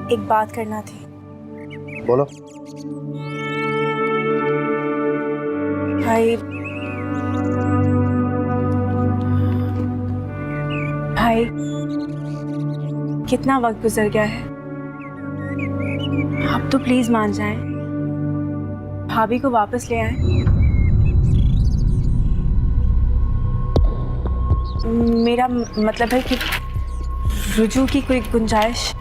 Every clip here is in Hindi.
एक बात करना थी। बोलो। भाई भाई कितना वक्त गुजर गया है, आप तो प्लीज मान जाएं, भाभी को वापस ले आएं। मेरा मतलब है कि रुजू की कोई गुंजाइश,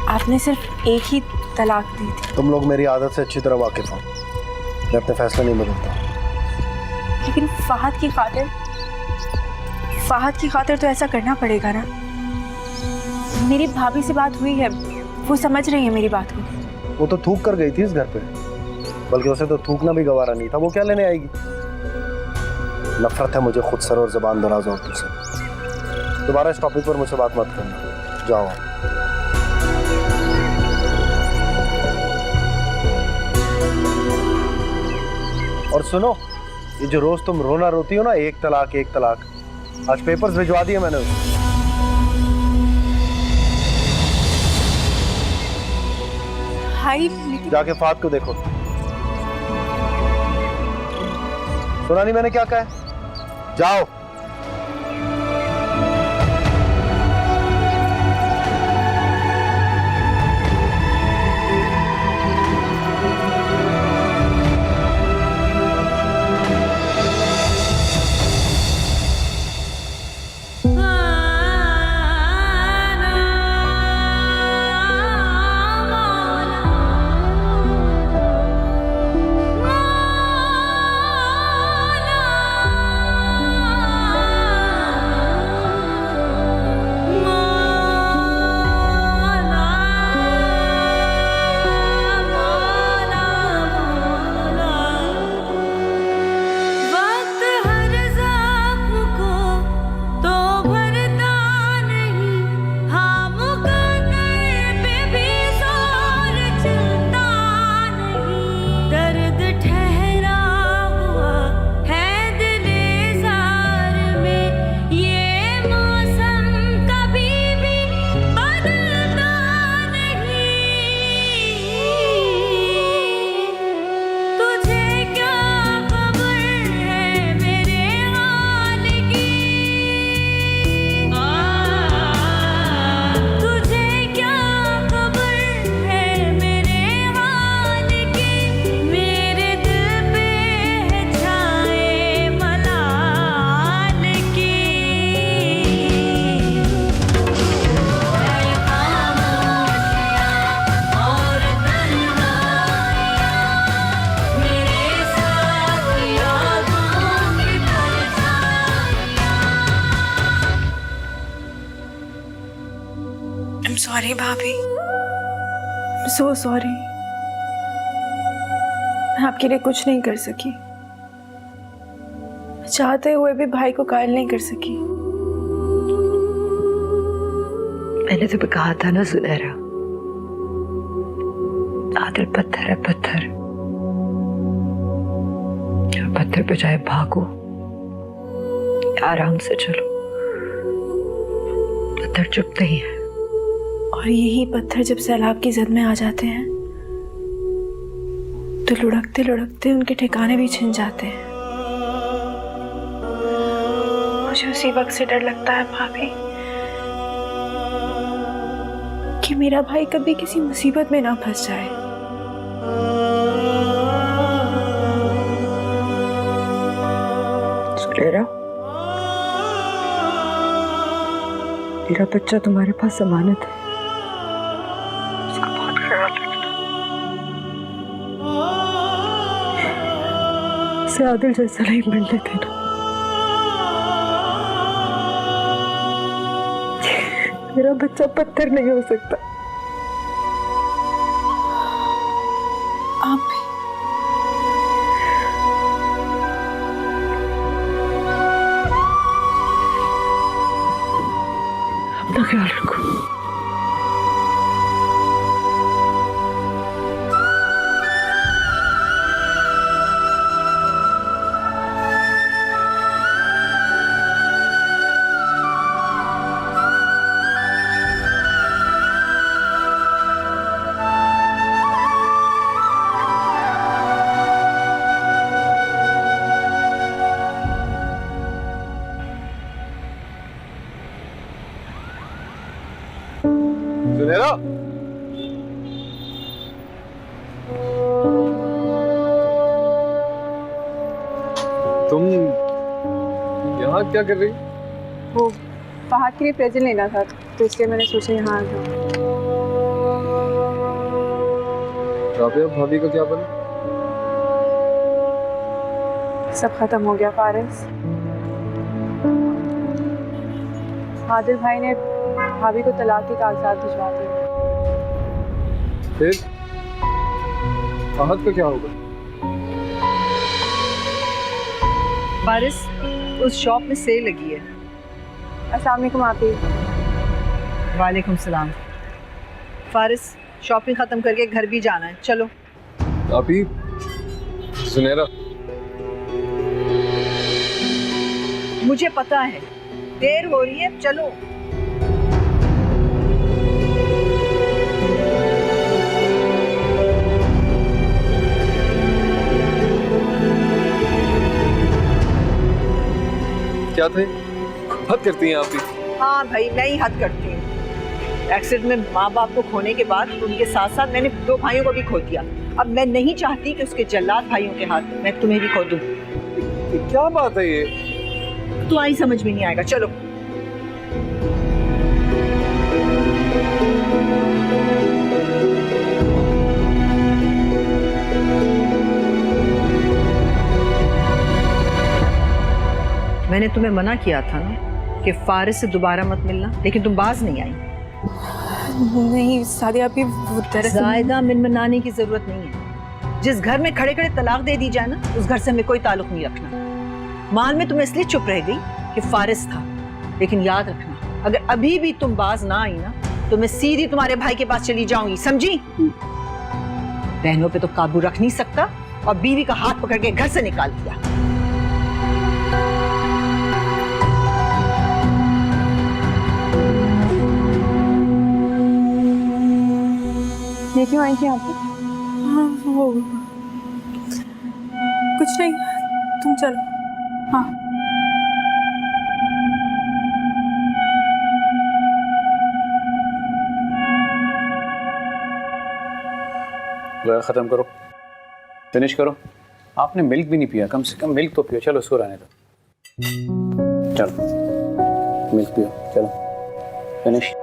आपने सिर्फ एक ही तलाक दी थी। तुम लोग मेरी आदत से अच्छी तरह वाकिफ हो, मैं अपने फैसले नहीं बदलता। लेकिन फहद की खातिर तो ऐसा करना पड़ेगा ना। मेरी भाभी से बात हुई है, वो समझ रही है मेरी बात को। वो तो थूक कर गई थी इस घर पे, बल्कि उसे तो थूकना भी गवारा नहीं था। वो क्या लेने आएगी? नफरत है मुझे खुद सर और जबान दराज औरतों से। दोबारा इस टॉपिक पर मुझसे बात मत करना, जाओ। और सुनो, ये जो रोज तुम रोना रोती हो ना, एक तलाक एक तलाक, आज पेपर्स भिजवा दिए मैंने उसे। भाई जाके फात को देखो। सुना नहीं मैंने क्या कहा है? जाओ। सॉरी भाभी, सो सॉरी। मैं आपके लिए कुछ नहीं कर सकी, चाहते हुए भी भाई को कायल नहीं कर सकी। मैंने तुम्हें कहा था ना सुनहरा, आदिल पत्थर है, पत्थर। पत्थर पे चाहे भागो, आराम से चलो, पत्थर चुपते ही है। और यही पत्थर जब सैलाब की जद में आ जाते हैं तो लुढ़कते लुढ़कते उनके ठिकाने भी छिन जाते हैं। मुझे उसी वक्त से डर लगता है भाभी कि मेरा भाई कभी किसी मुसीबत में ना फंस जाए। सुनहरा, मेरा बच्चा तुम्हारे पास अमानत है, उसका बहुत ख्याल रखना। उसे आदिल जैसा नहीं बनने देना। मेरा बच्चा पत्थर नहीं हो सकता। आप भी अपना ख्याल रखो। तुम यहाँ क्या कर रही? वो बाहर के लिए प्रेजेंट लेना था तो इसलिए मैंने सोचा यहाँ आ जाऊँ। राबिया भाभी का क्या बना? सब खत्म हो गया फारिस। आदिल भाई ने भाभी को तलाक के कागजात भिजवा दिए। फिर आहत का क्या होगा? फारिस, उस शॉप में सेल लगी है। अस्सलाम वालेकुम आपी। वालेकुम सलाम। फारिस, शॉपिंग खत्म करके घर भी जाना है, चलो। अभी सुनहरा, मुझे पता है देर हो रही है, चलो। क्या थे? हद करती हैं आप भी। हाँ भाई, मैं ही हद करती हूँ। एक्सीडेंट में माँ बाप को खोने के बाद उनके साथ साथ मैंने 2 भाइयों को भी खो दिया। अब मैं नहीं चाहती कि उसके जल्लाद भाइयों के हाथ मैं तुम्हें भी खो दूँ। क्या बात है ये? तो आई समझ में नहीं आएगा, चलो। मैंने तुम्हें मना किया था ना कि फारिस से दोबारा मत मिलना, लेकिन तुम बाज नहीं आई। नहीं सादिया अभी वो दरअसल ज़ायदा मिनमनाने की जरूरत नहीं है। जिस घर में खड़े खड़े तलाक दे दी जाए ना, उस घर से हमें कोई ताल्लुक नहीं रखना। माल में तुम इसलिए चुप रह गई कि फारिस था, लेकिन याद रखना अगर अभी भी तुम बाज ना आई ना तो मैं सीधी तुम्हारे भाई के पास चली जाऊंगी, समझी? बहनों पे तो काबू रख नहीं सकता और बीवी का हाथ पकड़ के घर से निकाल दिया। ये क्यों आई थी आप? हाँ, वो कुछ नहीं, तुम चलो। हाँ खत्म करो, फिनिश करो। आपने मिल्क भी नहीं पिया, कम से कम मिल्क तो पियो। चलो सो रहने दो, चलो मिल्क पियो, चलो फिनिश।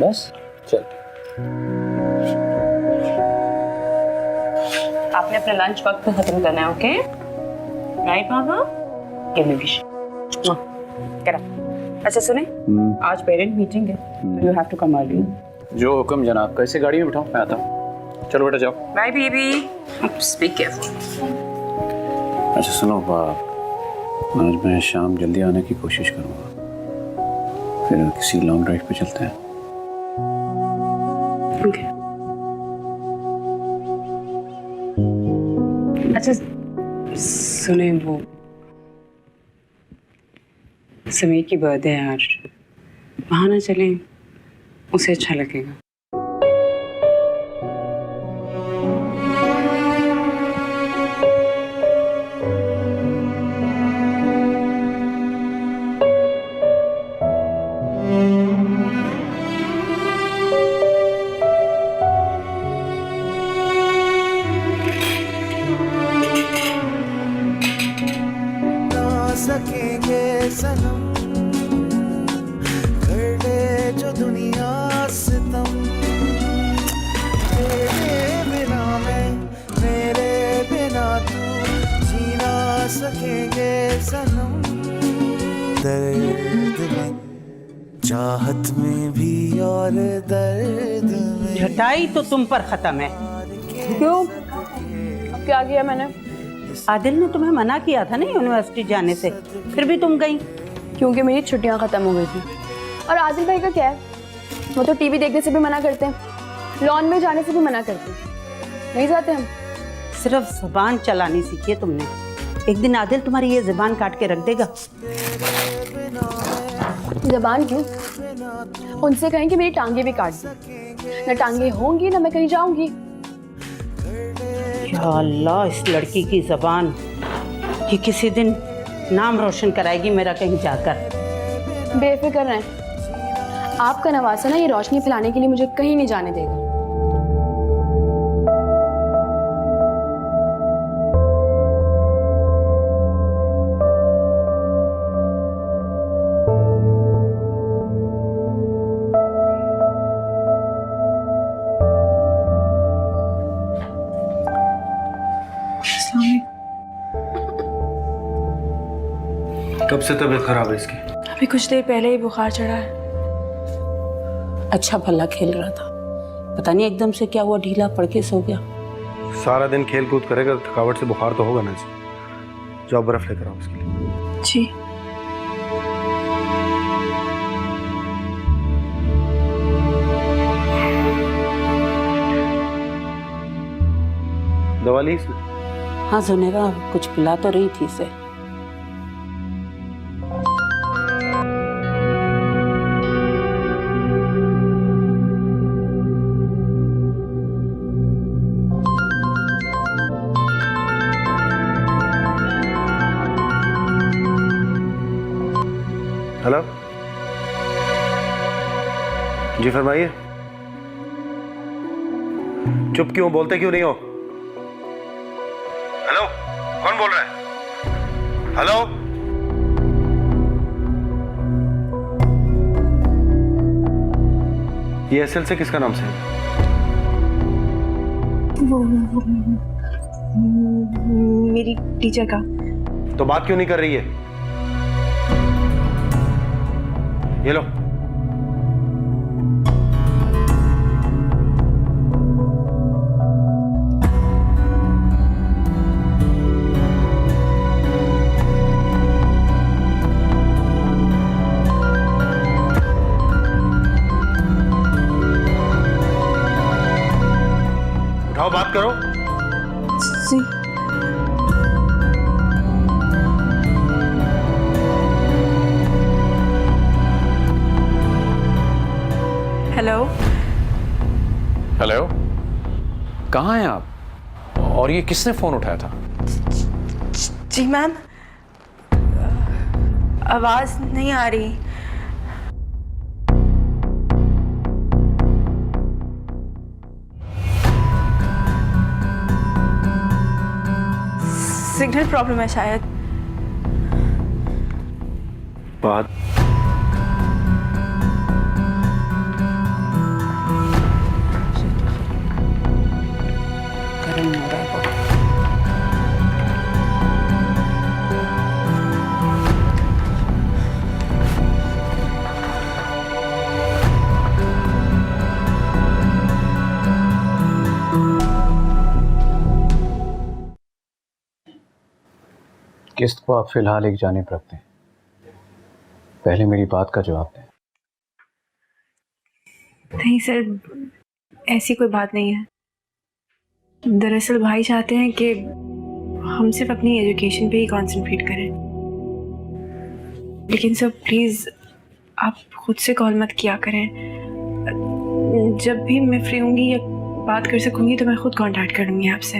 बस चल। आपने अपना लंच वक्त पे खत्म करना है, ओके? राइट बाबा? Give me wish. करा। अच्छा सुने, आज पेरेंट मीटिंग है, you have to come early. जो हुक्म जनाब। कैसे गाड़ी में बिठाऊं? मैं आता हूँ। चलो बेटा जाओ। Bye baby, speak careful. अच्छा सुनो, आज मैं शाम जल्दी आने की कोशिश करूँगा, फिर किसी लॉन्ग ड्राइव पे चलते हैं। Okay. अच्छा सुने, वो समीर की बर्थडे है आज, वहाँ ना चलें? उसे अच्छा लगेगा। सकेंगे सनम, कर ले जो दुनिया सितम, तेरे बिना मैं, मेरे बिना तू, जीना सकेंगे सनम। दर्द में, चाहत में भी और दर्द में। झटाई तो तुम पर खत्म है। क्यों? अब क्या किया मैंने? आदिल ने तुम्हें मना किया था ना यूनिवर्सिटी जाने से, फिर भी तुम गई। क्योंकि मेरी छुट्टियां खत्म हो गई थी। और आदिल भाई का क्या है, वो तो टीवी देखने से भी मना करते हैं, लॉन में जाने से भी मना करते हैं। नहीं जाते हम। सिर्फ जुबान चलानी सीखी है तुमने। एक दिन आदिल तुम्हारी ये जुबान काट के रख देगा। जबान क्यों? उनसे कहें कि मेरी टांगे भी काट दी, न टांगे होंगी न मैं कहीं जाऊंगी। या अल्लाह, इस लड़की की जबान, ये किसी दिन नाम रोशन कराएगी मेरा कहीं जाकर। बेफिक्र रहें, आपका नवासा ना ये रोशनी फैलाने के लिए मुझे कहीं नहीं जाने देगा। कब से तबीयत खराब है इसकी? अभी कुछ देर पहले ही बुखार चढ़ा है। अच्छा भला खेल रहा था, पता नहीं एकदम से क्या हुआ, ढीला पड़ के सो गया। सारा दिन खेल कूद करेगा, थकावट से बुखार तो होगा ना इसे। जाओ बर्फ लेकर आओ उसके लिए। जी। दवा ली इसने? हाँ जुनेरा कुछ पिला तो रही थी इसे। हेलो जी, फरमाइए। चुप क्यों, बोलते क्यों नहीं हो? हेलो, कौन बोल रहा है? हेलो, ये एसएल से किसका नाम से है? मेरी टीचर का। तो बात क्यों नहीं कर रही है? ये लो। उठाओ, बात करो। जी। हेलो। हेलो, कहाँ हैं आप? और ये किसने फोन उठाया था? जी मैम, आवाज नहीं आ रही। सिग्नल प्रॉब्लम है शायद। बात गर्म हो रहा है बहुत। किस्त को आप फिलहाल एक जानिब रखते हैं, पहले मेरी बात का जवाब दें। नहीं सर, ऐसी कोई बात नहीं है। दरअसल भाई चाहते हैं कि हम सिर्फ अपनी एजुकेशन पे ही कंसंट्रेट करें। लेकिन सर प्लीज़ आप खुद से कॉल मत किया करें। जब भी मैं फ्री होंगी या बात कर सकूंगी तो मैं खुद कांटेक्ट कर लूँगी आपसे।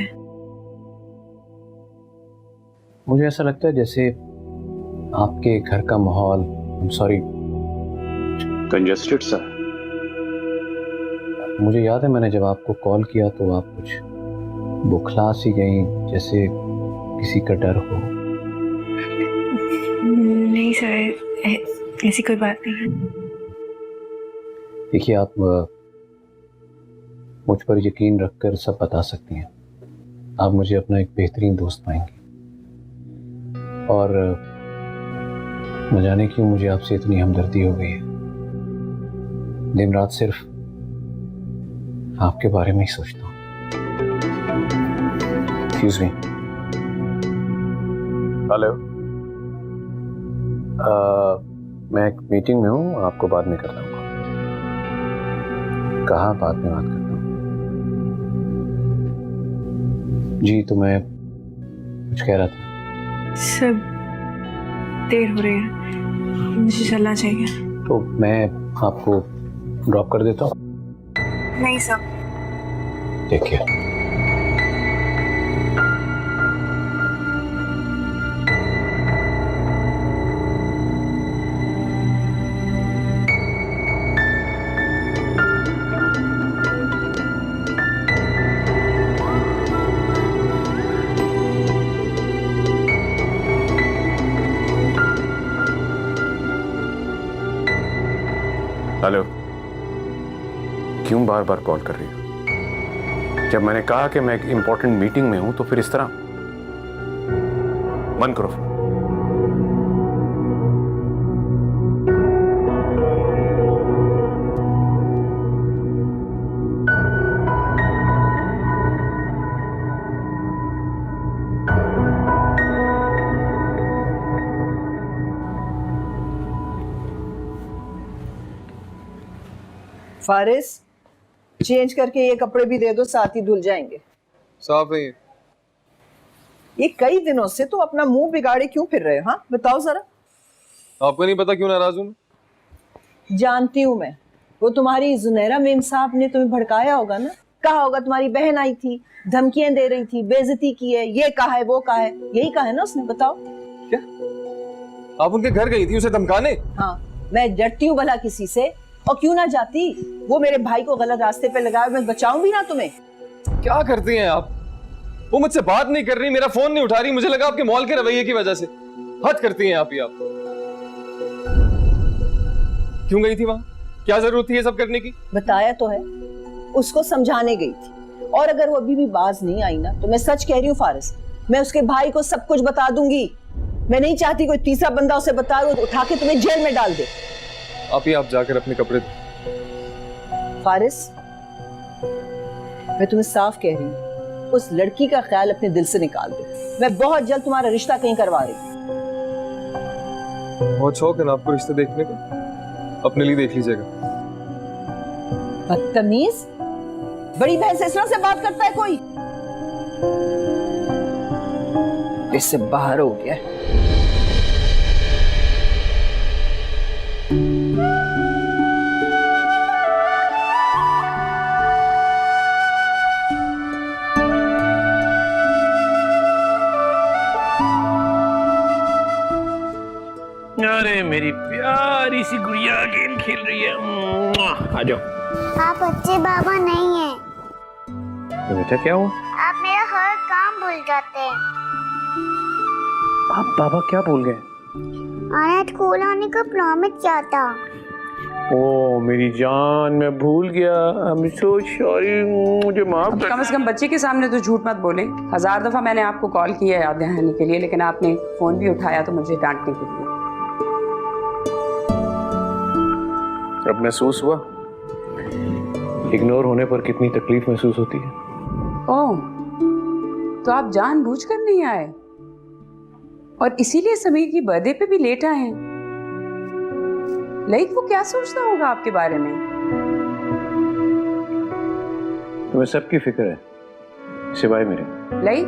मुझे ऐसा लगता है जैसे आपके घर का माहौल, सॉरी, कंजेस्टेड सा है। मुझे याद है मैंने जब आपको कॉल किया तो आप कुछ बुखला सी गई, जैसे किसी का डर हो। नहीं सर, ऐसी कोई बात नहीं है। देखिए, आप मुझ पर यकीन रखकर सब बता सकती हैं। आप मुझे अपना एक बेहतरीन दोस्त पाएंगी और न जाने क्यों मुझे आपसे इतनी हमदर्दी हो गई है। दिन रात सिर्फ आपके बारे में ही सोचता हूँ। Excuse me. हेलो, मैं एक मीटिंग में हूँ, आपको बाद में करता हूँ। कहाँ बाद में बात करता हूँ? जी, तो मैं कुछ कह रहा था। सब देर हो रही है, मुझे चलना चाहिए। तो मैं आपको ड्रॉप कर देता हूँ। नहीं सर। Take care. क्यों बार बार कॉल कर रही हो? जब मैंने कहा कि मैं एक इंपॉर्टेंट मीटिंग में हूं तो फिर इस तरह बंद करो। फारिस, चेंज करके ये कपड़े भी दे दो, साथ ही धुल जाएंगे। साफ है ये कई दिनों से तो अपना मुंह बिगाड़े क्यों फिर रहे हो? हाँ बताओ जरा। आपको नहीं पता क्यों नाराज हूं मैं? जानती हूँ मैं, वो तुम्हारी जुनैरा मेम साहब ने तुम्हें भड़काया होगा ना। कहा होगा तुम्हारी बहन आई थी, धमकियां दे रही थी, बेइज्जती की है, ये कहा है वो कहा है, यही कहा है ना उसने? बताओ। क्या आप उनके घर गई थी उसे धमकाने? हाँ, मैं डरती हूँ भला किसी से, और क्यों ना जाती। वो मेरे भाई को गलत रास्ते पे लगाया, मैं बचाऊं भी ना तुम्हें। क्या करती हैं आप? वो मुझसे बात नहीं कर रही, मेरा फोन नहीं उठा रही, मुझे लगा आपके मॉल के रवैये की वजह से। हद करती हैं आप ही। आप क्यों गई थी वहां? क्या जरूरत थी ये सब करने की? बताया तो है, उसको समझाने गई थी। और अगर वो अभी भी बाज नहीं आई ना, तो मैं सच कह रही हूँ फारिस, मैं उसके भाई को सब कुछ बता दूंगी। मैं नहीं चाहती कोई तीसरा बंदा उसे बताए और उठा के तुम्हें जेल में डाल दे। आप जाकर अपने कपड़े दो। फारिस, मैं तुम्हें साफ कह रही हूँ, उस लड़की का ख्याल अपने दिल से निकाल दो। मैं बहुत जल्द तुम्हारा रिश्ता कहीं करवा रही हूँ। बहुत शौक है ना आपको रिश्ते देखने का, अपने लिए देख लीजिएगा। बदतमीज, बड़ी बहन से इस तरह से बात करता है कोई? इससे बाहर हो गया। अरे मेरी प्यारी सी गुड़िया गेम खेल रही है। आ जाओ। आप अच्छे बाबा नहीं हैं। तो बेटा क्या हुआ? आप मेरा हर काम भूल जाते हैं। आप बाबा क्या भूल गए? मैंने स्कूल आने का प्रॉमिस किया था। ओ मेरी जान, मैं भूल गया। आई एम सो सॉरी, मुझे माफ कर। कम से कम बच्चे के सामने तो झूठ मत बोले। 1000 दफा मैंने आपको कॉल किया है याद दिलाने के लिए, लेकिन आपने फोन भी उठाया तो मुझे डांटने के लिए। अब महसूस हुआ इग्नोर होने पर कितनी तकलीफ महसूस होती है। ओह, तो आप जानबूझकर नहीं आए और इसीलिए समीर की बर्थडे पे भी लेट आए हैं। लाइक वो क्या सोचता होगा आपके बारे में? तुम्हें सबकी फिक्र है सिवाय मेरे। लाइक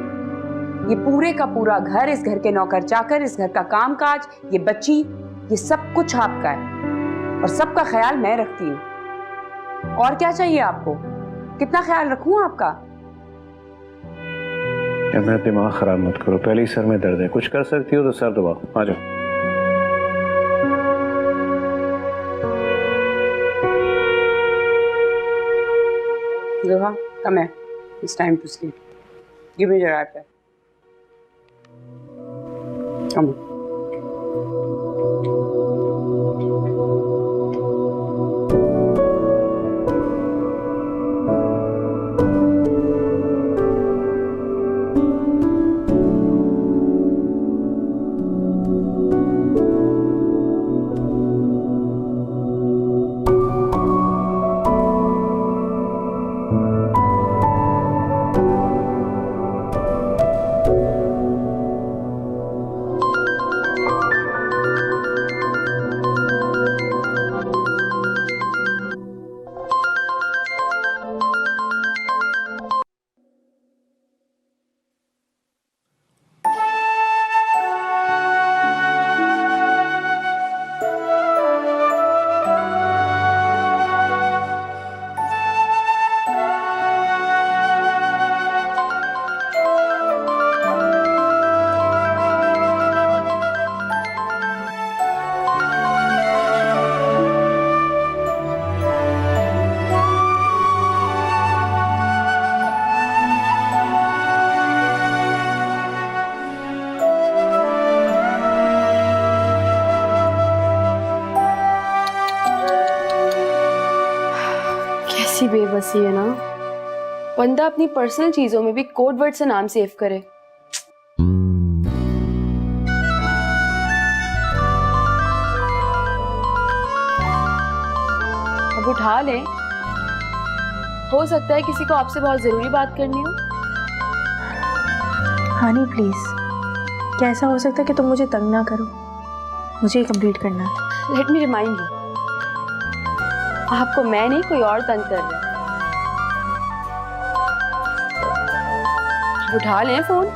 ये पूरे का पूरा घर, इस घर के नौकर चाकर, इस घर का कामकाज, ये बच्ची, ये सब कुछ आपका है और सबका ख्याल मैं रखती हूँ। और क्या चाहिए आपको? कितना ख्याल रखूं आपका? मेरा दिमाग खराब मत करो, पहले ही सर में दर्द है। कुछ कर सकती हो तो सर दबाओ। आ जाओ। Zoha, come here. It's time to sleep. Give me your iPad. Come on. कैसी बेबसी है ना, बंदा अपनी पर्सनल चीजों में भी कोड वर्ड से नाम सेव करे। अब उठा ले, हो सकता है किसी को आपसे बहुत जरूरी बात करनी हो। हानी प्लीज, क्या ऐसा हो सकता है कि तुम मुझे तंग ना करो? मुझे कंप्लीट करना है। लेट मी रिमाइंड यू, आपको मैं नहीं कोई और तंग कर रहा है। उठा लें फोन।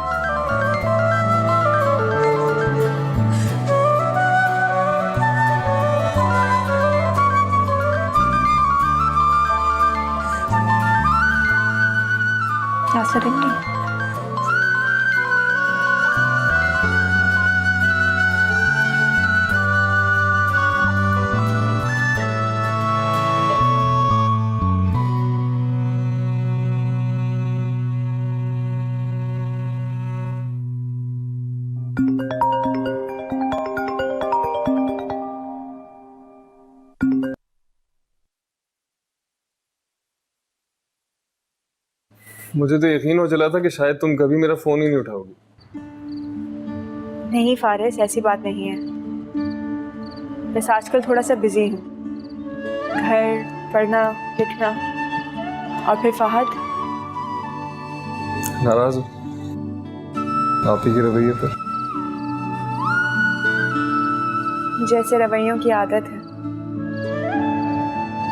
नाश्ता देंगे? मुझे तो यकीन हो चला था कि शायद तुम कभी मेरा फोन ही नहीं उठाओगी। नहीं फारिस, ऐसी बात नहीं है। बस आजकल थोड़ा सा बिजी हूँ, घर, पढ़ना, लिखना, और फिर फहद। नाराज हो आप ही के रवैये पर? मुझे ऐसे रवैयों की आदत है,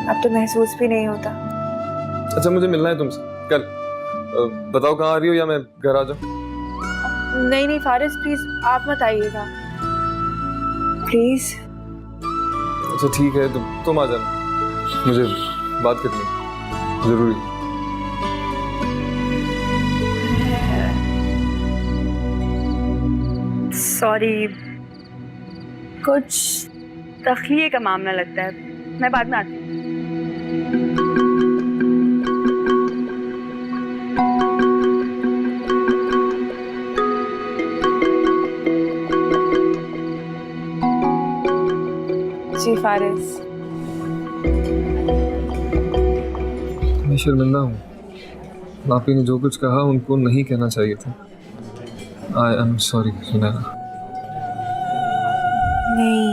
अब तो महसूस भी नहीं होता। अच्छा, मुझे मिलना है तुमसे कल। बताओ कहाँ आ रही हो, या मैं घर आ जाऊँ? नहीं नहीं फारिस प्लीज, आप मत आइएगा प्लीज। अच्छा ठीक है, तुम आ जाना, मुझे बात करनी है जरूरी। सॉरी, कुछ तखलीए का मामला लगता है, मैं बाद में आती हूँ। जी फारिस, मैं शर्मिंदा हूँ, आपी ने जो कुछ कहा उनको नहीं कहना चाहिए था। I am sorry Sunaina. नहीं,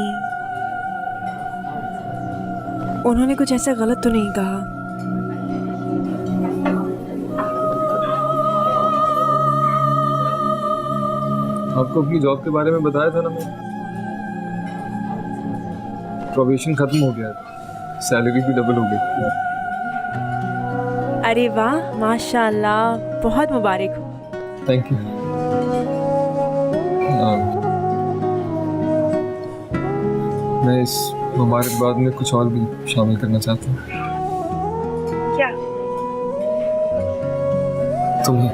उन्होंने कुछ ऐसा गलत तो नहीं कहा। आपको अपनी जॉब के बारे में बताया था ना मैंने? प्रोबेशन खत्म हो गया है, सैलरी भी डबल हो गई। अरे वाह, माशाल्लाह, बहुत मुबारक हो। Thank you. मैं इस मुबारकबाद में कुछ और भी शामिल करना चाहता हूँ। क्या? तुम्हें।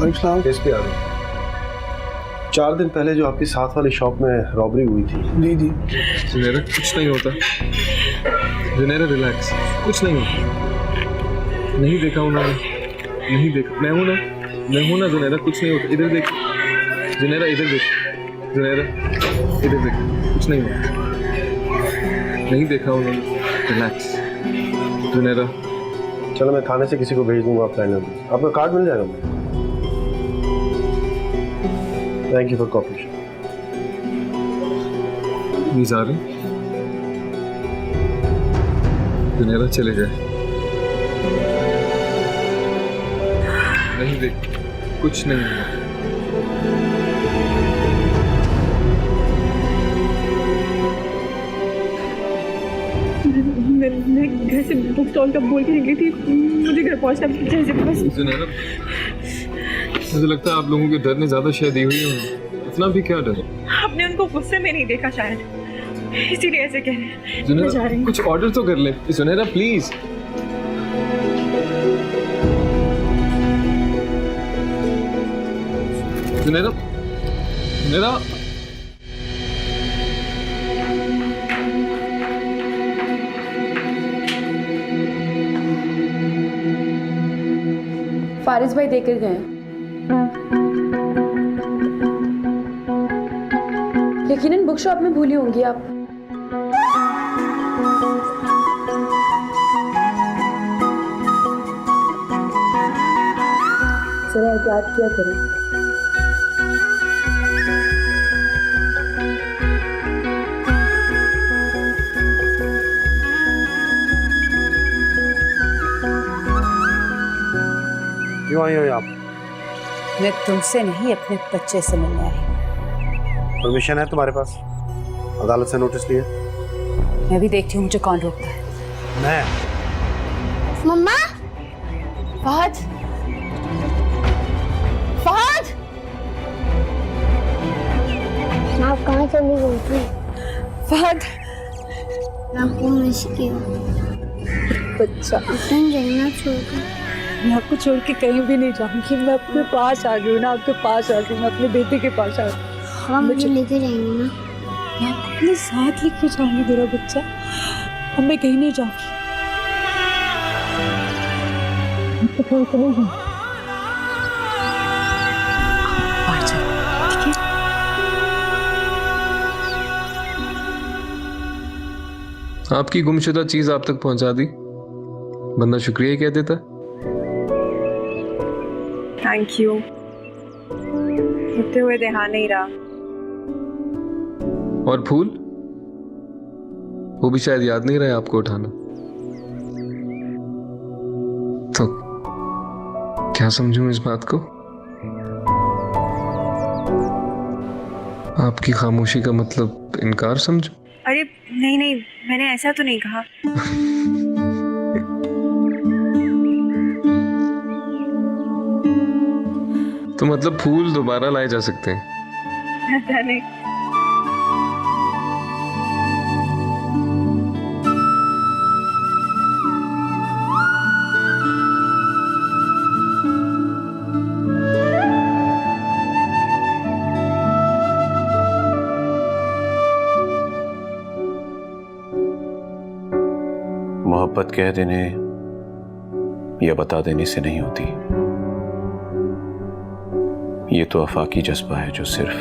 अस्सलाम। केस पे आ रहे हैं। 4 दिन पहले जो आपकी साथ वाली शॉप में रॉबरी हुई थी। जी जी। जुनैरा, कुछ नहीं होता। जुनैरा रिलैक्स, कुछ नहीं होता। नहीं देखा उन्होंने, नहीं देखा। मैं हूं ना जुनैरा, कुछ नहीं होता। इधर देख जुनैरा, इधर देख जुनैरा, इधर देख, कुछ नहीं होता। नहीं देखा उन्होंने, रिलैक्स जुनैरा। चलो मैं थाने से किसी को भेज दूंगा, फाइनल आपका कार्ड मिल जाएगा मुझे। Thank you for cooperation. Nizari, Junaira चले गए। नहीं देख, कुछ नहीं हुआ। मैं घर से बुक स्टॉल का बोल के निकली थी, मुझे घर पहुंचना जैसे बस। जुनैरा, मुझे लगता है आप लोगों के डर ने ज्यादा शय दी हुई है। इतना भी क्या डर? आपने उनको गुस्से में नहीं देखा शायद, इसीलिए ऐसे कह रहे हैं। जुनैरा, कुछ ऑर्डर तो कर ले। जुनैरा प्लीज। जुनैरा, जुनैरा, फारिस भाई देकर गए, यकीनन बुक शॉप में भूली होंगी आप। जरा एहतियात किया करें। क्यों आई हो आप? मैं तुमसे नहीं अपने बच्चे से मिलने आई हूँ। परमिशन है तुम्हारे पास? अदालत से नोटिस लिए? मैं भी देखती हूँ मुझे कौन रोकता है। मैं? मम्मा फहद, फहद, आप कहाँ चली गई थी? फहद, मैं आपको मिस किया। बच्चा, अपनी जन्नत छोड़कर मैं आपको छोड़ के कहीं भी नहीं जाऊंगी। मैं आपके पास आ गई हूँ ना, आपके पास आ गई, मैं अपने बेटे के पास आ गई। हाँ मुझे लेके जाएंगे ना? मैं आपको अपने साथ लेके जाऊंगी मेरा बच्चा। अब मैं कहीं नहीं जाऊंगी। आपको छोड़ के नहीं जाऊंगी। बाहर चलो, ठीक है? आपकी गुमशुदा चीज आप तक पहुंचा दी, बंदा शुक्रिया ही कह देता। Thank you. उठते हुए ध्यान नहीं रहा। और फूल, वो भी शायद याद नहीं रहे आपको उठाना। तो क्या समझूं इस बात को? आपकी खामोशी का मतलब इनकार समझूं? अरे नहीं नहीं, मैंने ऐसा तो नहीं कहा। तो मतलब फूल दोबारा लाए जा सकते हैं? पता नहीं। मोहब्बत कह देने या बता देने से नहीं होती। ये तो आफाकी जज्बा है जो सिर्फ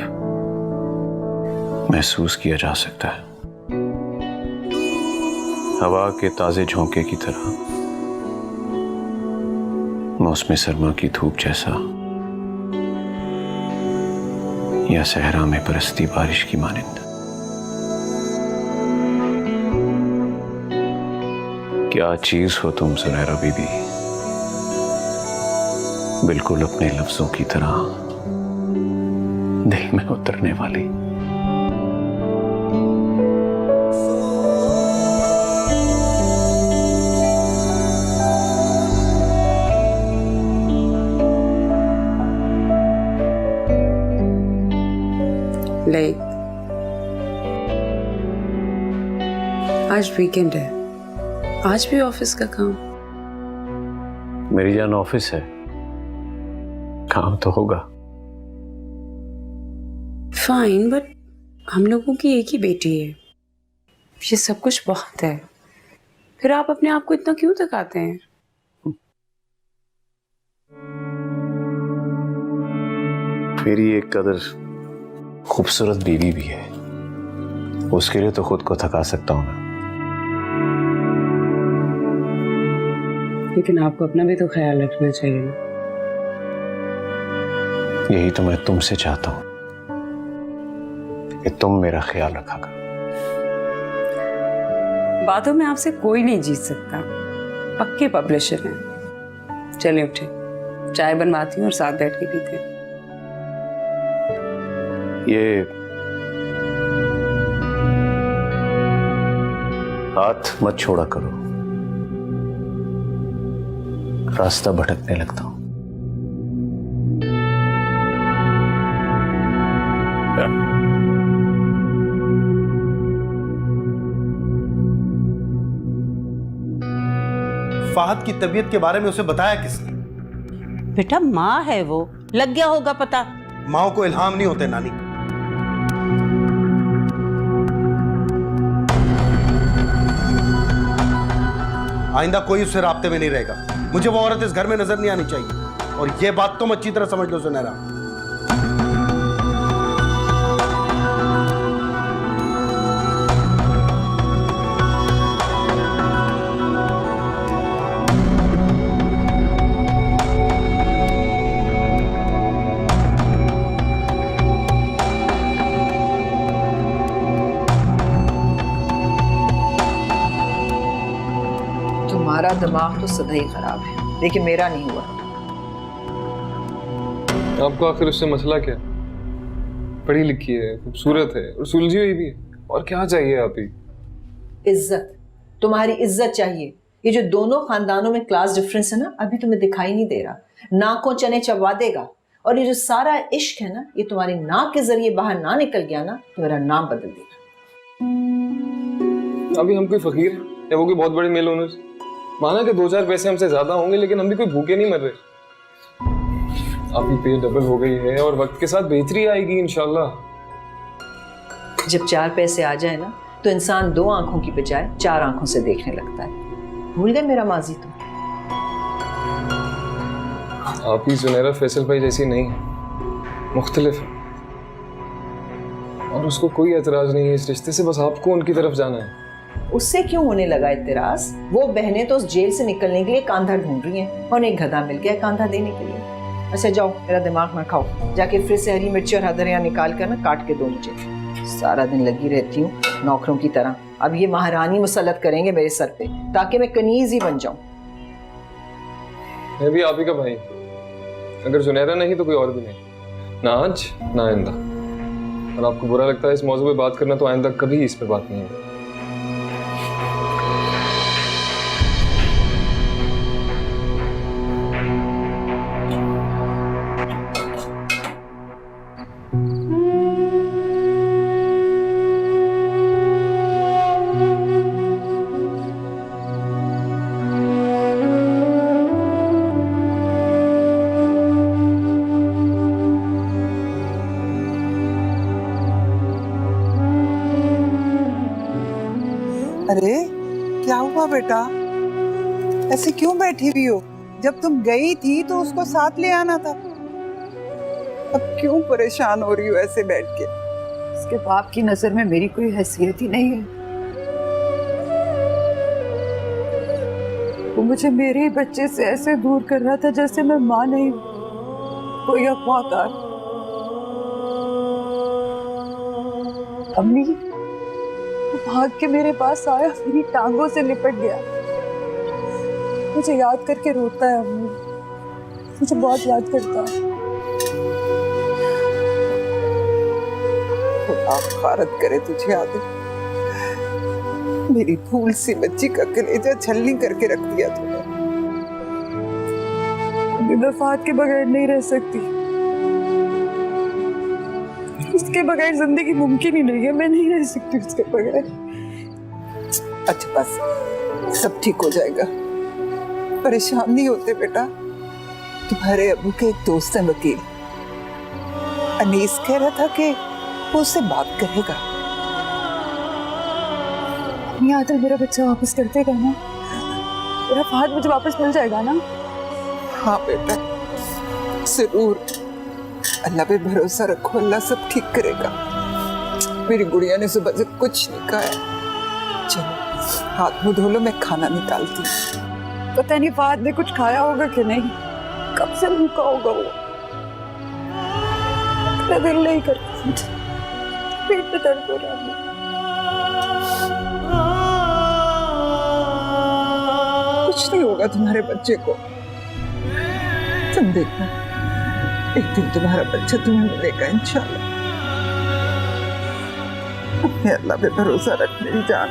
महसूस किया जा सकता है। हवा के ताजे झोंके की तरह, मौसम सरमा की धूप जैसा, या सहरा में बरसती बारिश की मानिंद। क्या चीज हो तुम सुनहरा बीबी, बिल्कुल अपने लफ्जों की तरह दिल में उतरने वाली। लाइक आज वीकेंड है, आज भी ऑफिस का काम। मेरी जान ऑफिस है, काम तो होगा। फाइन, बट हम लोगों की एक ही बेटी है, ये सब कुछ बहुत है। फिर आप अपने आप को इतना क्यों थकाते हैं? मेरी एक कदर खूबसूरत बीवी भी है, उसके लिए तो खुद को थका सकता हूं ना। लेकिन आपको अपना भी तो ख्याल रखना चाहिए। यही तो मैं तुमसे चाहता हूं कि तुम मेरा ख्याल रखा करो। बातों में आपसे कोई नहीं जीत सकता, पक्के पब्लिशर हैं। चले उठे, चाय बनवाती हूँ और साथ बैठ के पीते हैं। ये हाथ मत छोड़ा करो, रास्ता भटकने लगता हूं। फाहद की तबीयत के बारे में उसे बताया किसने? बेटा माँ है वो, लग गया होगा पता। माओ को इल्हाम नहीं होते नानी। आइंदा कोई उससे राब्ते में नहीं रहेगा। मुझे वो औरत इस घर में नजर नहीं आनी चाहिए, और ये बात तुम अच्छी तरह समझ लो सुनहरा। तुम्हारा दिमाग तो सदा ही खराब है, लेकिन मेरा नहीं हुआ। आपको आखिर उससे मसला क्या? पढ़ी लिखी है, खूबसूरत है और सुलझी हुई भी है, और क्या चाहिए आप ही? इज्जत, तुम्हारी इज्जत चाहिए। ये जो दोनों खानदानों में क्लास डिफरेंस है ना, अभी तुम्हें दिखाई नहीं दे रहा। नाकों चने चबा देगा। और ये जो सारा इश्क है ना, ये तुम्हारी नाक के जरिए बाहर ना निकल गया ना, तो मेरा नाम बदल देगा। अभी हम कोई फकीर हैं या वो कोई बहुत बड़े मेल ओनर्स? माना कि 2-4 पैसे हमसे ज्यादा होंगे, लेकिन हम भी कोई भूखे नहीं मर रहे। आपकी पे डबल हो गई है और वक्त के साथ बेहतरी आएगी इंशाल्लाह। जब 4 पैसे आ जाए ना, तो इंसान 2 आंखों की बजाय 4 आंखों से देखने लगता है। भूल गए मेरा माजी तो? आप ही सुनहरा फैसल भाई जैसी नहीं, मुख्तलिफ है, और उसको कोई एतराज नहीं है इस रिश्ते से। बस आपको उनकी तरफ जाना है। उससे क्यों होने लगा इत्तेराज? वो बहनें तो उस जेल से निकलने के लिए कांधा ढूंढ रही हैं, और एक गधा मिल गया कांधा देने के लिए। अच्छा जाओ, मेरा दिमाग ना खाओ, जाके फिर से हरी मिर्ची और हदरियाँ निकाल कर ना काट के दो मुझे। सारा दिन लगी रहती हूँ नौकरों की तरह। अब ये महारानी मुसल्लत करेंगे मेरे सर पे, ताकि मैं कनीज ही बन जाऊं। मैं भी आप ही का भाई, अगर सुनहरा नहीं तो कोई और भी नहीं, ना आज ना आइंदा। और आपको बुरा लगता है इस मौजू पे बात करना, तो आइंदा कभी इस पे बात नहीं होगी। अरे क्या हुआ बेटा, ऐसे क्यों बैठी हुई हो? जब तुम गई थी तो उसको साथ ले आना था। अब क्यों परेशान हो रही हो ऐसे बैठ के? उसके बाप की नजर में मेरी कोई हैसियत ही नहीं है। वो मुझे मेरे ही बच्चे से ऐसे दूर कर रहा था जैसे मैं माँ नहीं हूँ, कोई अगवाकार। अम्मी, भाग के मेरे पास आया, मेरी टांगों से लिपट गया, मुझे याद करके रोता है। अम्मी मुझे बहुत याद करता है। खुदा खारत करे तुझे आदि, मेरी फूल सी बच्ची का कलेजा छलनी करके रख दिया तूने। मैं फात के बगैर नहीं रह सकती, उसके बगैर जिंदगी मुमकिन ही नहीं है। मैं नहीं रह सकती उसके बगैर। अच्छा बस, सब ठीक हो जाएगा, परेशान नहीं होते बेटा। तुम्हारे अबू के एक दोस्त है वकील, अनीस कह रहा था कि वो उससे बात करेगा। यहाँ तो मेरा बच्चा वापस कर देगा ना, मेरा फात मुझे वापस मिल जाएगा ना? हाँ बेटा जरूर, अल्लाह पे भरोसा रखो, अल्लाह सब ठीक करेगा। मेरी गुड़िया ने सुबह से कुछ नहीं कहा है। चलो हाथ मुंह धो लो, मैं खाना निकालती हूँ। पता नहीं फात ने कुछ खाया होगा कि नहीं, कब से भूखा होगा वो। मेरा दिल नहीं करता, पेट में दर्द हो रहा है। कुछ नहीं होगा तुम्हारे बच्चे को, तुम देखना, एक दिन तुम्हारा बच्चा तुम्हें मिलेगा इंशाल्लाह। अपने अल्लाह पे भरोसा रख मेरी जान।